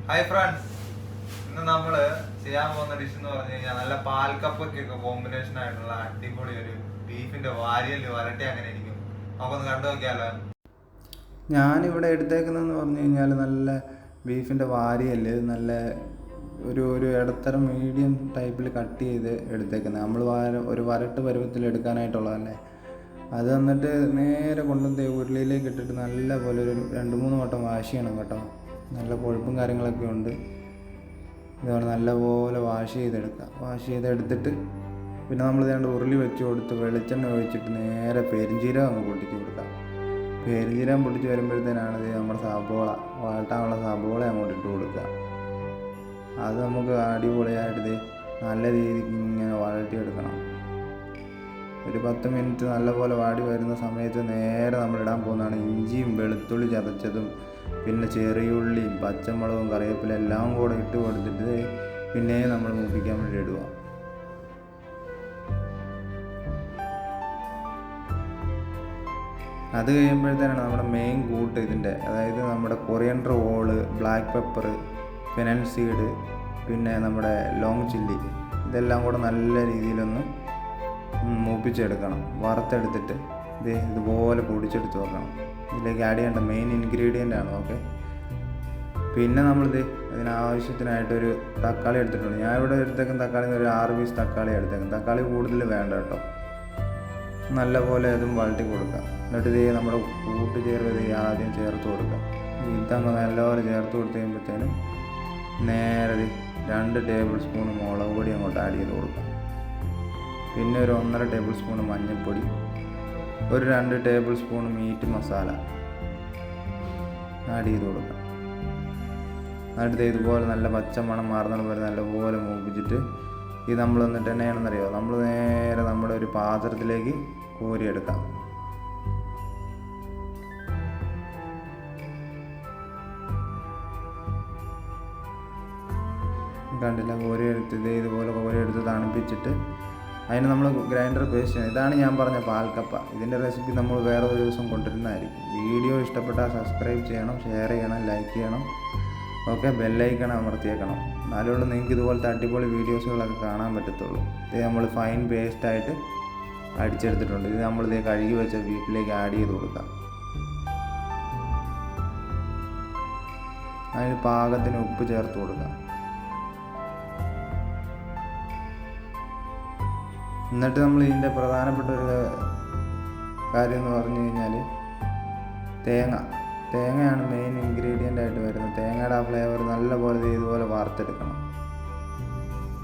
Hi friends, ഇന്ന് നമ്മൾ ചെയ്യാൻ പോകുന്ന ഡിഷ് എന്ന് പറഞ്ഞു കഴിഞ്ഞാൽ നല്ല പാൽക്കപ്പൊക്കെ കോമ്പിനേഷൻ ആയിട്ടുള്ള അടിപൊളി ഒരു ബീഫിന്റെ വാരിയല് വരട്ടി അങ്ങനെ ഇരിക്കും. നമുക്കൊന്ന് കണ്ടു നോക്കിയാലോ. ഞാനിവിടെ എടുത്തേക്കുന്നതെന്ന് പറഞ്ഞു കഴിഞ്ഞാൽ നല്ല ബീഫിൻ്റെ വാരിയല് നല്ല ഒരു ഇടത്തരം മീഡിയം ടൈപ്പിൽ കട്ട് ചെയ്ത് എടുത്തേക്കുന്നത്. നമ്മൾ ഒരു വരട്ട് പരുവത്തിൽ എടുക്കാനായിട്ടുള്ളതല്ലേ. അത് എന്നിട്ട് നേരെ കൊണ്ടുവന്ന് ഉരുളിയിലേക്ക് ഇട്ടിട്ട് നല്ല പോലെ ഒരു 2-3 വട്ടം വാഷ് ചെയ്യണം കേട്ടോ. നല്ല കൊഴുപ്പും കാര്യങ്ങളൊക്കെ ഉണ്ട്. ഇതാണ് നല്ലപോലെ വാഷ് ചെയ്തെടുത്തിട്ട് പിന്നെ നമ്മൾ ഇതാണ്ട് ഉരുളി വെച്ച് കൊടുത്ത് വെളിച്ചെണ്ണ ഒഴിച്ചിട്ട് നേരെ പെരുംജീരകം അങ്ങ് പൊട്ടിച്ച് കൊടുക്കാം. പെരുംജീരകം പൊട്ടിച്ച് വരുമ്പോഴത്തേനാണ് ഇത് നമ്മുടെ സബോള വഴട്ടാനുള്ള സബോള അങ്ങോട്ട് ഇട്ട് കൊടുക്കുക. അത് നമുക്ക് അടിപൊളിയായിട്ട് നല്ല രീതിക്ക് ഇങ്ങനെ വഴട്ടിയെടുക്കണം. ഒരു 10 മിനിറ്റ് നല്ലപോലെ വാടി വരുന്ന സമയത്ത് നേരെ നമ്മൾ ഇടാൻ പോകുന്നതാണ് ഇഞ്ചിയും വെളുത്തുള്ളി ചതച്ചതും പിന്നെ ചെറിയുള്ളിയും പച്ചമുളകും കറിവേപ്പില എല്ലാം കൂടെ ഇട്ട് കൊടുത്തിട്ട് പിന്നെ നമ്മൾ മൂപ്പിക്കാൻ വേണ്ടി ഇടുക. അത് കഴിയുമ്പോഴത്തേനാണ് നമ്മുടെ മെയിൻ കൂട്ട് ഇതിൻ്റെ, അതായത് നമ്മുടെ കൊറിയൻഡർ ഓള്, ബ്ലാക്ക് പെപ്പർ, ഫെനൽ സീഡ്, പിന്നെ നമ്മുടെ ലോങ് ചില്ലി, ഇതെല്ലാം കൂടെ നല്ല രീതിയിലൊന്ന് മൂപ്പിച്ചെടുക്കണം. വറുത്തെടുത്തിട്ട് ഇതുപോലെ പൊടിച്ചെടുത്ത് വെക്കണം. ഇതിലേക്ക് ആഡ് ചെയ്യേണ്ട മെയിൻ ഇൻഗ്രീഡിയൻ്റ് ആണ്. ഓക്കെ, പിന്നെ നമ്മളിത് അതിനാവശ്യത്തിനായിട്ടൊരു തക്കാളി എടുത്തിട്ടുണ്ട്. ഞാൻ ഇവിടെ എടുത്തേക്കുന്ന തക്കാളി ഒരു 6 പീസ് തക്കാളി എടുത്തേക്കും. തക്കാളി കൂടുതൽ വേണ്ട കേട്ടോ. നല്ലപോലെ അതും വഴട്ടി കൊടുക്കുക. എന്നിട്ട് നമ്മുടെ കൂട്ട് ചേർത്ത് ആദ്യം ചേർത്ത് കൊടുക്കുക. ഇതങ്ങ് നല്ലപോലെ ചേർത്ത് കൊടുത്ത് കഴിയുമ്പോഴത്തേനും നേരെ 2 ടേബിൾ സ്പൂൺ മുളക് പൊടി അങ്ങോട്ട് ആഡ് ചെയ്ത് കൊടുക്കുക. പിന്നെ ഒരു 1.5 ടേബിൾ സ്പൂൺ മഞ്ഞൾപ്പൊടി, ഒരു 2 table spoon meat masala add ചെയ്ത് കൊടുക്കാം. എന്നിട്ട് ഇതുപോലെ നല്ല പച്ചമണം മാറുന്ന പോലെ നല്ലപോലെ മൂപ്പിച്ചിട്ട് ഇത് നമ്മൾ എന്നിട്ട് എണ്ണയാണെന്നറിയോ, നമ്മൾ നേരെ നമ്മുടെ ഒരു പാത്രത്തിലേക്ക് കോരിയെടുക്കാം. കണ്ടില്ല, ഇതുപോലെ കോരിയെടുത്ത് തണുപ്പിച്ചിട്ട് അതിന് നമ്മൾ ഗ്രൈൻഡർ പേസ്റ്റ് ചെയ്യണം. ഇതാണ് ഞാൻ പറഞ്ഞ പാൽക്കപ്പ. ഇതിൻ്റെ റെസിപ്പി നമ്മൾ വേറെ ഒരു ദിവസം കൊണ്ടുവരുന്നതായിരിക്കും. വീഡിയോ ഇഷ്ടപ്പെട്ടാൽ സബ്സ്ക്രൈബ് ചെയ്യണം, ഷെയർ ചെയ്യണം, ലൈക്ക് ചെയ്യണം. ഓക്കെ, ബെല്ലൈക്കൺ അമർത്തിയേക്കണം. എന്നാലുള്ള നിങ്ങൾക്ക് ഇതുപോലത്തെ അടിപൊളി വീഡിയോസുകളൊക്കെ കാണാൻ പറ്റത്തുള്ളൂ. ഇത് നമ്മൾ ഫൈൻ പേസ്റ്റായിട്ട് അടിച്ചെടുത്തിട്ടുണ്ട്. ഇത് നമ്മളിത് കഴുകി വെച്ച ബീഫിലേക്ക് ആഡ് ചെയ്ത് കൊടുക്കാം. അതിന് പാകത്തിന് ഉപ്പ് ചേർത്ത് കൊടുക്കാം. എന്നിട്ട് നമ്മൾ ഇതിൻ്റെ പ്രധാനപ്പെട്ട ഒരു കാര്യം എന്ന് പറഞ്ഞു കഴിഞ്ഞാൽ തേങ്ങയാണ് മെയിൻ ഇൻഗ്രീഡിയൻ്റ് ആയിട്ട് വരുന്നത്. തേങ്ങയുടെ ആ ഫ്ലേവർ നല്ലപോലെ ഇതുപോലെ വാർത്തെടുക്കണം.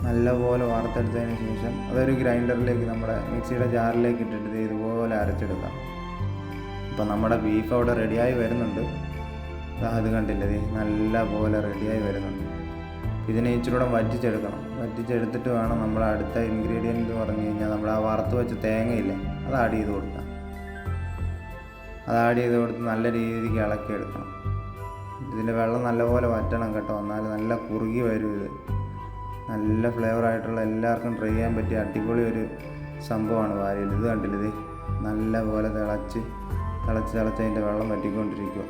നല്ലപോലെ വാർത്തെടുത്തതിന് ശേഷം അതൊരു ഗ്രൈൻഡറിലേക്ക്, നമ്മുടെ മിക്സിയുടെ ജാറിലേക്ക് ഇട്ടിട്ട് ഇതുപോലെ അരച്ചെടുക്കാം. ഇപ്പം നമ്മുടെ ബീഫ് അവിടെ റെഡിയായി വരുന്നുണ്ട്. അത് കണ്ടില്ലേ, നല്ലപോലെ റെഡിയായി വരുന്നുണ്ട്. ഇതിനെ ഇച്ചിരൂടെ വറ്റിച്ചെടുത്തിട്ട് വേണം നമ്മൾ അടുത്ത ഇൻഗ്രീഡിയൻ്റ് എന്ന് പറഞ്ഞു കഴിഞ്ഞാൽ നമ്മൾ ആ വറുത്ത് വെച്ച തേങ്ങയില്ലേ, അത് ആഡ് ചെയ്ത് കൊടുക്കാം. അത് ആഡ് ചെയ്ത് കൊടുത്ത് നല്ല രീതിക്ക് ഇളക്കിയെടുക്കണം. ഇതിൻ്റെ വെള്ളം നല്ലപോലെ വറ്റണം കേട്ടോ, എന്നാൽ നല്ല കുറുകി വരും. ഇത് നല്ല ഫ്ലേവറായിട്ടുള്ള എല്ലാവർക്കും ട്രൈ ചെയ്യാൻ പറ്റിയ അടിപൊളി ഒരു സംഭവമാണ് വാരിയൽ. ഇത് കണ്ടില്ലേ, നല്ലപോലെ തിളച്ച് അതിൻ്റെ വെള്ളം വറ്റിക്കൊണ്ടിരിക്കുക.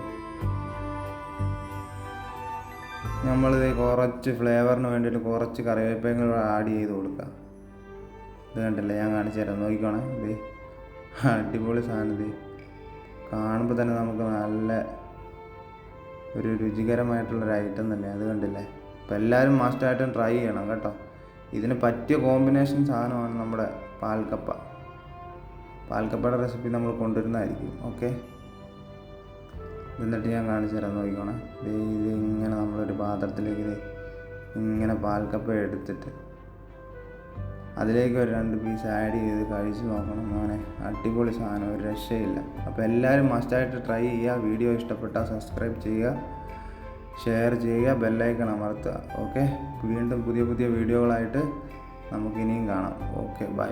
നമ്മളിത് കുറച്ച് ഫ്ലേവറിന് വേണ്ടിയിട്ട് കുറച്ച് കറിവേപ്പില ആഡ് ചെയ്ത് കൊടുക്കാം. ഇത് കണ്ടില്ലേ, ഞാൻ കാണിച്ചു തരാം, നോക്കിക്കോണേ. ഇത് അടിപൊളി സാധനം. ഇത് കാണുമ്പോൾ തന്നെ നമുക്ക് നല്ല ഒരു രുചികരമായിട്ടുള്ളൊരു ഐറ്റം തന്നെ. അത് കണ്ടില്ലേ, അപ്പോൾ എല്ലാവരും മസ്റ്റായിട്ടും ട്രൈ ചെയ്യണം കേട്ടോ. ഇതിന് പറ്റിയ കോമ്പിനേഷൻ സാധനമാണ് നമ്മുടെ പാൽക്കപ്പയുടെ റെസിപ്പി നമ്മൾ കൊണ്ടുവരുന്നതായിരിക്കും. ഓക്കെ, എന്നിട്ട് ഞാൻ കാണിച്ചു തരാം, നോക്കിക്കോണേ. ഇത് ഇങ്ങനെ നമ്മളൊരു പാത്രത്തിലേക്ക് ഇങ്ങനെ പാൽക്കപ്പ എടുത്തിട്ട് അതിലേക്ക് ഒരു 2 പീസ് ആഡ് ചെയ്ത് കഴിച്ച് നോക്കണം. അങ്ങനെ അടിപൊളി സാധനം, ഒരു രക്ഷയില്ല. അപ്പോൾ എല്ലാവരും മസ്റ്റായിട്ട് ട്രൈ ചെയ്യുക. വീഡിയോ ഇഷ്ടപ്പെട്ടാൽ സബ്സ്ക്രൈബ് ചെയ്യുക, ഷെയർ ചെയ്യുക, ബെല്ലൈക്കൺ അമർത്തുക. ഓക്കെ, വീണ്ടും പുതിയ വീഡിയോകളായിട്ട് നമുക്കിനിയും കാണാം. Okay, by.